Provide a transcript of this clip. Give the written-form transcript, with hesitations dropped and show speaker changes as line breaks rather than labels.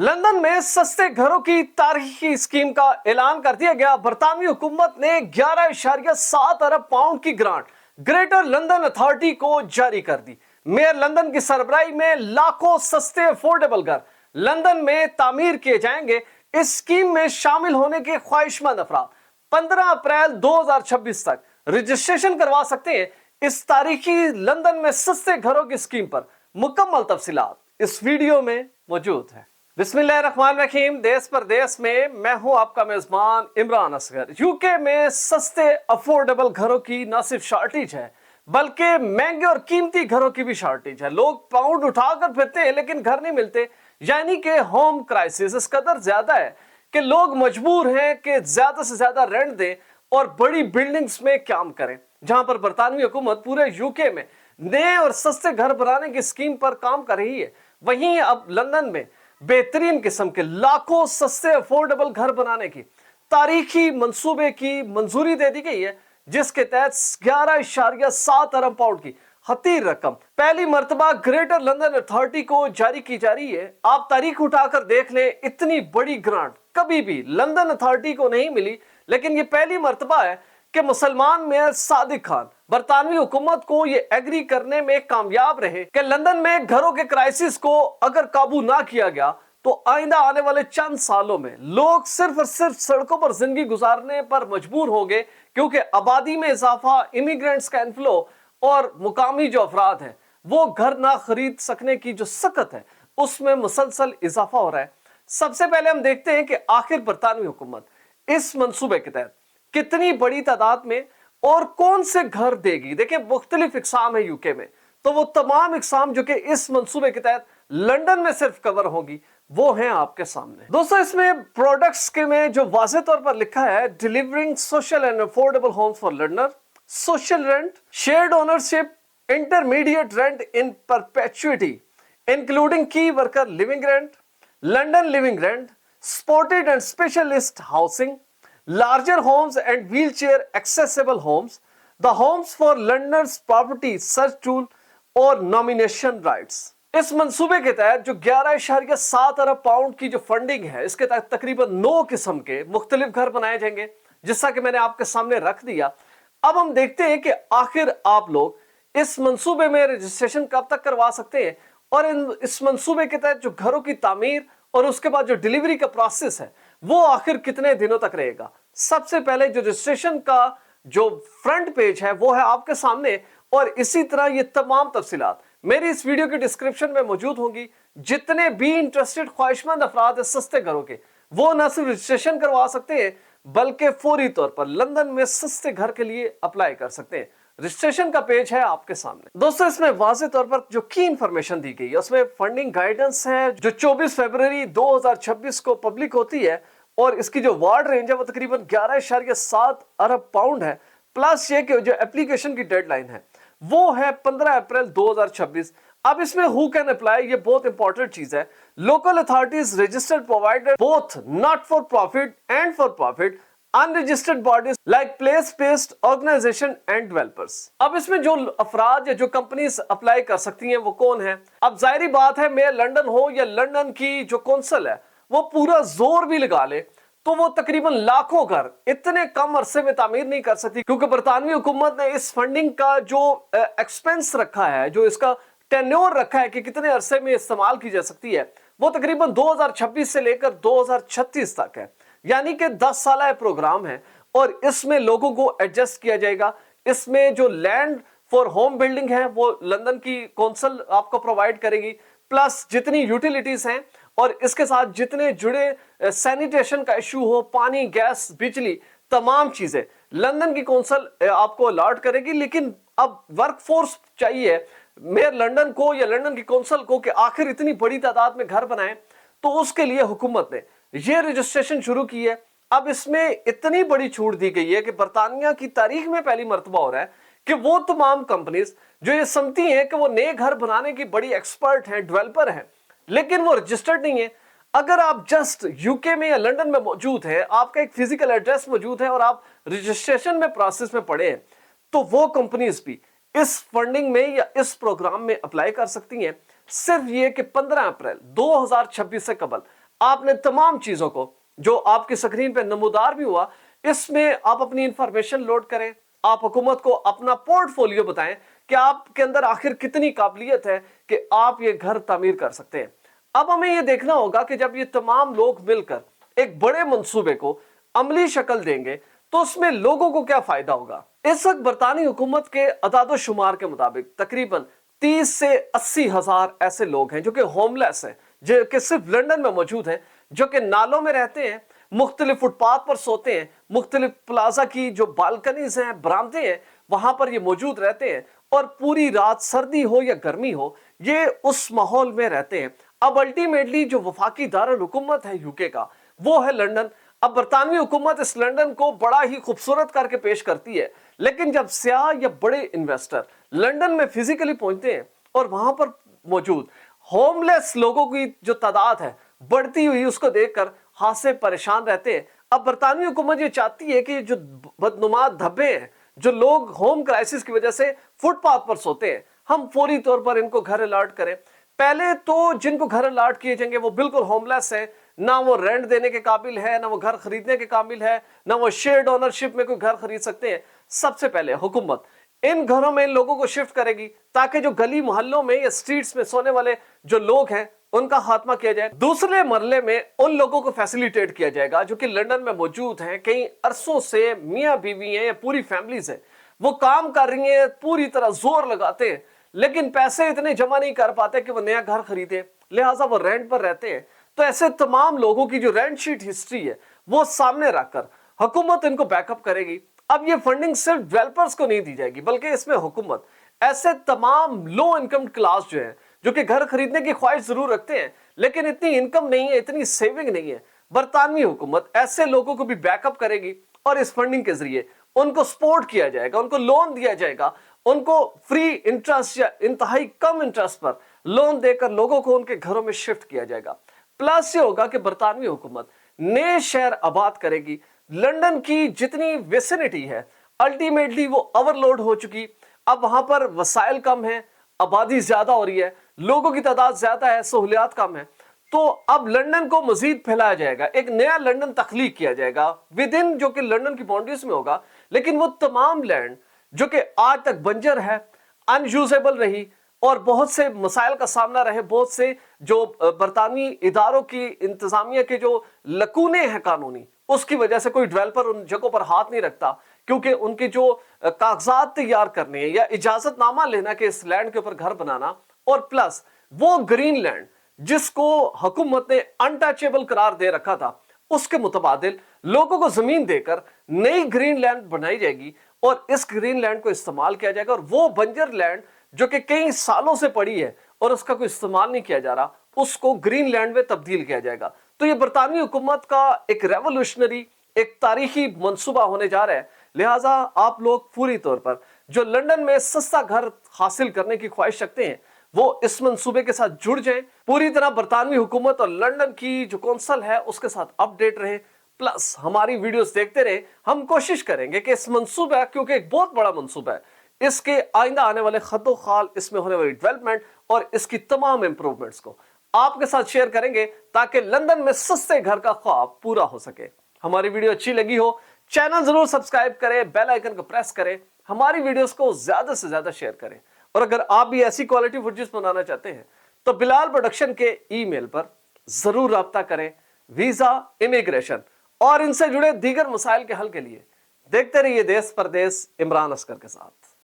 London में सस्ते घरों की तारीखी स्कीम का ऐलान कर दिया गया। बरतानवी हुकूमत ने 11.7 अरब पाउंड की ग्रांट ग्रेटर लंदन अथॉरिटी को जारी कर दी। मेयर लंदन की सरबराही में लाखों सस्ते अफोर्डेबल घर लंदन में तामीर किए जाएंगे। इस स्कीम में शामिल होने के ख्वाहिशमंद अफराद 15 अप्रैल 2026 तक रजिस्ट्रेशन करवा सकते हैं। इस तारीखी लंदन में सस्ते घरों की स्कीम पर मुकम्मल तफसीलात इस वीडियो में मौजूद है। बिस्मिल्लाहिर्रहमानिर्रहीम। देश परदेश में मैं हूं आपका मेजबान इमरान असगर। यूके में सस्ते अफोर्डेबल घरों की न सिर्फ शॉर्टेज है बल्कि महंगे और कीमती घरों की भी शॉर्टेज है। लोग पाउंड उठाकर फिरते हैं लेकिन घर नहीं मिलते, यानी कि होम क्राइसिस इस कदर ज्यादा है कि लोग मजबूर हैं कि ज्यादा से ज्यादा रेंट दें और बड़ी बिल्डिंग्स में काम करें। जहां पर बरतानवी हुकूमत पूरे यूके में नए और सस्ते घर बनाने की स्कीम पर काम कर रही है, वहीं अब लंदन में बेहतरीन किस्म के लाखों सस्ते अफोर्डेबल घर बनाने की तारीखी मंसूबे की मंजूरी दे दी गई है, जिसके तहत 11.7 अरब पाउंड की हतीर रकम पहली मर्तबा ग्रेटर लंदन अथॉरिटी को जारी की जा रही है। आप तारीख उठाकर देख लें, इतनी बड़ी ग्रांट कभी भी लंदन अथॉरिटी को नहीं मिली, लेकिन ये पहली मर्तबा है कि मुसलमान मेयर सादिक खान बरतानवी हुकूमत को ये एग्री करने में कामयाब रहे कि लंदन में घरों के क्राइसिस को अगर काबू ना किया गया तो आइंदा आने वाले चंद सालों में लोग सिर्फ और सिर्फ सड़कों पर जिंदगी गुजारने पर मजबूर होंगे, क्योंकि आबादी में इजाफा, इमिग्रेंट्स का इनफ्लो और मुकामी जो अफराद हैं वो घर ना खरीद सकने की जो सकत है उसमें मुसलसल इजाफा हो रहा है। सबसे पहले हम देखते हैं कि आखिर बरतानवी हुकूमत इस मंसूबे के तहत कितनी बड़ी तादाद में और कौन से घर देगी। देखिए, मुख्तलिफ इकसाम है यूके में, तो वो तमाम इकसाम जो कि इस मंसूबे के तहत लंदन में सिर्फ कवर होगी वो हैं आपके सामने। दोस्तों, इसमें प्रोडक्ट्स के में जो वाज़ेह तौर पर लिखा है, delivering social and affordable homes for Londoner, social rent, shared ownership, intermediate rent in perpetuity including key worker living rent, London living rent, supported and specialist housing, larger homes and wheelchair accessible homes, the homes for London's property search tool और nomination rights। इस मंसूबे के तहत जो 11.7 अरब pound की जो funding है, इसके तहत तकरीबन 9 किस्म के मुख्तलिफ घर बनाए जाएंगे, जिसका कि मैंने आपके सामने रख दिया। अब हम देखते हैं कि आखिर आप लोग इस मंसूबे में रजिस्ट्रेशन कब तक करवा सकते हैं और इस मंसूबे के तहत जो घरों की तामीर और उसके बाद जो डिलीवरी का प्रोसेस है वो आखिर कितने दिनों तक रहेगा। सबसे पहले जो रजिस्ट्रेशन का जो फ्रंट पेज है वो है आपके सामने, और इसी तरह ये तमाम तफसीलात मेरी इस वीडियो के डिस्क्रिप्शन में मौजूद होंगी। जितने भी इंटरेस्टेड ख्वाहिशमंद अफराद है सस्ते घरों के, वो न सिर्फ रजिस्ट्रेशन करवा सकते हैं बल्कि फौरी तौर पर लंदन में सस्ते घर के लिए अप्लाई कर सकते हैं। रजिस्ट्रेशन का पेज है आपके सामने। दोस्तों, इसमें वाज़ेह तौर पर जो की इंफॉर्मेशन दी गई है उसमें फंडिंग गाइडेंस है जो 24 फरवरी 2026 को पब्लिक होती है, और इसकी जो वार्ड रेंज है वो तकरीबन 11.7 अरब पाउंड है। प्लस ये कि जो एप्लीकेशन की डेडलाइन है वो है 15 अप्रैल 2026। अब इसमें हु कैन अप्लाई, ये बहुत इंपॉर्टेंट चीज है। Local authorities registered provider both not for profit and for profit, unregistered bodies like place based organisation and developers. अब इसमें जो अफराद या जो कंपनीज अप्लाई कर सकती हैं वो कौन है। अब जाहिर बात है, मेयर लंदन हो या लंदन की जो कौंसिल है वो पूरा जोर भी लगा ले तो वो तकरीबन लाखों घर इतने कम अरसे में तामीर नहीं कर सकती, क्योंकि बरतानवी हुकूमत ने इस फंडिंग का जो एक्सपेंस रखा है, जो इसका टेन्योर रखा है कि कितने अरसे में इस्तेमाल की जा सकती है, वो तकरीबन 2026 से लेकर 2036 तक है। यानी कि 10 साल प्रोग्राम है और इसमें लोगों को एडजस्ट किया जाएगा। इसमें जो लैंड फॉर होम बिल्डिंग है वो लंदन की कौंसिल आपको प्रोवाइड करेगी, प्लस जितनी यूटिलिटीज हैं और इसके साथ जितने जुड़े सैनिटेशन का इशू हो, पानी, गैस, बिजली, तमाम चीजें लंदन की कौंसिल आपको अलॉट करेगी। लेकिन अब वर्कफोर्स चाहिए मेयर लंदन को या लंदन की कौंसिल को कि आखिर इतनी बड़ी तादाद में घर बनाएं, तो उसके लिए हुकूमत ने ये रजिस्ट्रेशन शुरू की है। अब इसमें इतनी बड़ी छूट दी गई है कि बरतानिया की तारीख में पहली मर्तबा हो रहा है कि वो तमाम कंपनीज जो ये समझती हैं कि वो नए घर बनाने की बड़ी एक्सपर्ट हैं, डेवलपर हैं, लेकिन वो रजिस्टर्ड नहीं है। अगर आप जस्ट यूके में या लंदन में मौजूद है, आपका एक फिजिकल एड्रेस मौजूद है और आप रजिस्ट्रेशन में प्रोसेस में पड़े हैं, तो वो कंपनीज भी इस फंडिंग में या इस प्रोग्राम में अप्लाई कर सकती हैं। सिर्फ ये कि 15 अप्रैल 2026 से कबल आपने तमाम चीजों को जो आपकी स्क्रीन पे नमूदार भी हुआ, इसमें आप अपनी इंफॉर्मेशन लोड करें। आप हुकूमत को अपना पोर्टफोलियो बताएं कि आपके अंदर आखिर कितनी काबिलियत है कि आप ये घर तामीर कर सकते हैं। अब हमें ये देखना होगा कि जब ये तमाम लोग मिलकर एक बड़े मंसूबे को अमली शक्ल देंगे तो उसमें लोगों को क्या फायदा होगा। इस वक्त बरतानी हुकूमत के अदाद शुमार के मुताबिक तकरीबन 30 से 80 हजार ऐसे लोग हैं जो कि होमलेस हैं, जो कि सिर्फ लंदन में मौजूद हैं, जो कि नालों में रहते हैं, मुख्तलिफ फुटपाथ पर सोते हैं, मुख्तलिफ प्लाजा की जो बालकनीज हैं, बरामदे हैं, वहां पर ये मौजूद रहते हैं और पूरी रात सर्दी हो या गर्मी हो ये उस माहौल में रहते हैं। अब अल्टीमेटली जो वफाकी दारुल हुकूमत है यूके का, वो है लंदन। अब बरतानवी हुकूमत इस लंदन को बड़ा ही खूबसूरत करके पेश करती है, लेकिन जब सियाह या बड़े इन्वेस्टर लंदन में फिजिकली पहुंचते हैं और वहां पर मौजूद होमलेस लोगों की जो तादाद है बढ़ती हुई, उसको देखकर हाथ से परेशान रहते हैं। अब बरतानवी हुकूमत ये चाहती है कि जो बदनुमा धब्बे हैं, जो लोग होम क्राइसिस की वजह से फुटपाथ पर सोते हैं, हम फौरी तौर पर इनको घर अलॉट करें। पहले तो जिनको घर अलॉट किए जाएंगे वो बिल्कुल होमलेस है, ना वो रेंट देने के काबिल है, ना वो घर खरीदने के काबिल है, ना वो शेयर्ड ओनरशिप में कोई घर खरीद सकते हैं। सबसे पहले हुकूमत इन घरों में इन लोगों को शिफ्ट करेगी ताकि जो गली मोहल्लों में या स्ट्रीट्स में सोने वाले जो लोग हैं उनका खात्मा किया जाए। दूसरे मरले में उन लोगों को फैसिलिटेट किया जाएगा जो कि लंदन में मौजूद हैं, कई अरसों से मियाँ बीवी हैं या पूरी फैमिलीज हैं, वो काम कर रही हैं, पूरी तरह जोर लगाते हैं, लेकिन पैसे इतने जमा नहीं कर पाते कि वो नया घर खरीदे, लिहाजा वो रेंट पर रहते हैं। तो ऐसे तमाम लोगों की जो रेंट शीट हिस्ट्री है वो सामने रखकर हुकूमत इनको बैकअप करेगी। अब ये फंडिंग सिर्फ डेवलपर्स को नहीं दी जाएगी, बल्कि इसमें हुकूमत ऐसे तमाम लो इनकम क्लास जो है, जो कि घर खरीदने की ख्वाहिश जरूर रखते हैं लेकिन इतनी इनकम नहीं है, इतनी सेविंग नहीं है, बरतानवी हुकूमत ऐसे लोगों को भी बैकअप करेगी और इस फंडिंग के जरिए उनको सपोर्ट किया जाएगा, उनको लोन दिया जाएगा, उनको फ्री इंटरेस्ट या इंतहाई कम इंटरेस्ट पर लोन देकर लोगों को उनके घरों में शिफ्ट किया जाएगा। प्लस ये होगा कि बरतानवी हुकूमत नए शहर आबाद करेगी। लंदन की जितनी विसिनिटी है अल्टीमेटली वो ओवरलोड हो चुकी, अब वहां पर वसाइल कम है, आबादी ज्यादा हो रही है, लोगों की तादाद ज्यादा है, सहूलियात कम है, तो अब लंदन को मजीद फैलाया जाएगा, एक नया लंदन तख्लीक किया जाएगा विद इन जो कि लंदन की बाउंड्रीज में होगा। लेकिन वो तमाम लैंड जो कि आज तक बंजर है, अनयूजेबल रही और बहुत से मसाइल का सामना रहे, बहुत से जो बरतानवी इदारों की इंतजामिया के जो लकूने हैं कानूनी, उसकी वजह से कोई डेवलपर उन जगहों पर हाथ नहीं रखता, क्योंकि उनके जो कागजात तैयार करने या इजाजतनामा लेना कि इस लैंड के ऊपर घर बनाना, और प्लस वो ग्रीन लैंड जिसको हुकूमत ने अनटचेबल करार दे रखा था, उसके मुतबादिल लोगों को जमीन देकर नई ग्रीन लैंड बनाई जाएगी और इस ग्रीन लैंड को इस्तेमाल किया जाएगा। और वो बंजर लैंड जो कि कई सालों से पड़ी है और उसका कोई इस्तेमाल नहीं किया जा रहा, उसको ग्रीन लैंड में तब्दील किया जाएगा। तो ये बरतानवी हुकूमत का एक रेवोल्यूशनरी, एक तारीखी मंसूबा होने जा रहा है। लिहाजा आप लोग पूरी तौर पर जो लंदन में सस्ता घर हासिल करने की ख्वाहिश रखते हैं वो इस मंसूबे के साथ जुड़ जाएं, पूरी तरह बरतानवी हुकूमत और लंदन की जो कौंसल है उसके साथ अपडेट रहे, प्लस हमारी वीडियोस देखते रहे। हम कोशिश करेंगे कि इस मंसूबा, क्योंकि एक बहुत बड़ा मंसूबा है, इसके आइंदा आने वाले खतो खाल, इसमें होने वाली डेवलपमेंट और इसकी तमाम इंप्रूवमेंट्स को आपके साथ शेयर करेंगे ताकि लंदन में सस्ते घर का ख्वाब पूरा हो सके। हमारी वीडियो अच्छी लगी हो, चैनल जरूर सब्सक्राइब करें, बेल आइकन को प्रेस करें, हमारी वीडियोस को ज्यादा से ज्यादा शेयर करें। और अगर आप भी ऐसी क्वालिटी फुटेज बनाना चाहते हैं तो बिलाल प्रोडक्शन के ईमेल पर जरूर राब्ता करें। वीजा, इमिग्रेशन और इनसे जुड़े दीगर मसाइल के हल के लिए देखते रहिए देश परदेश इमरान अस्कर के साथ।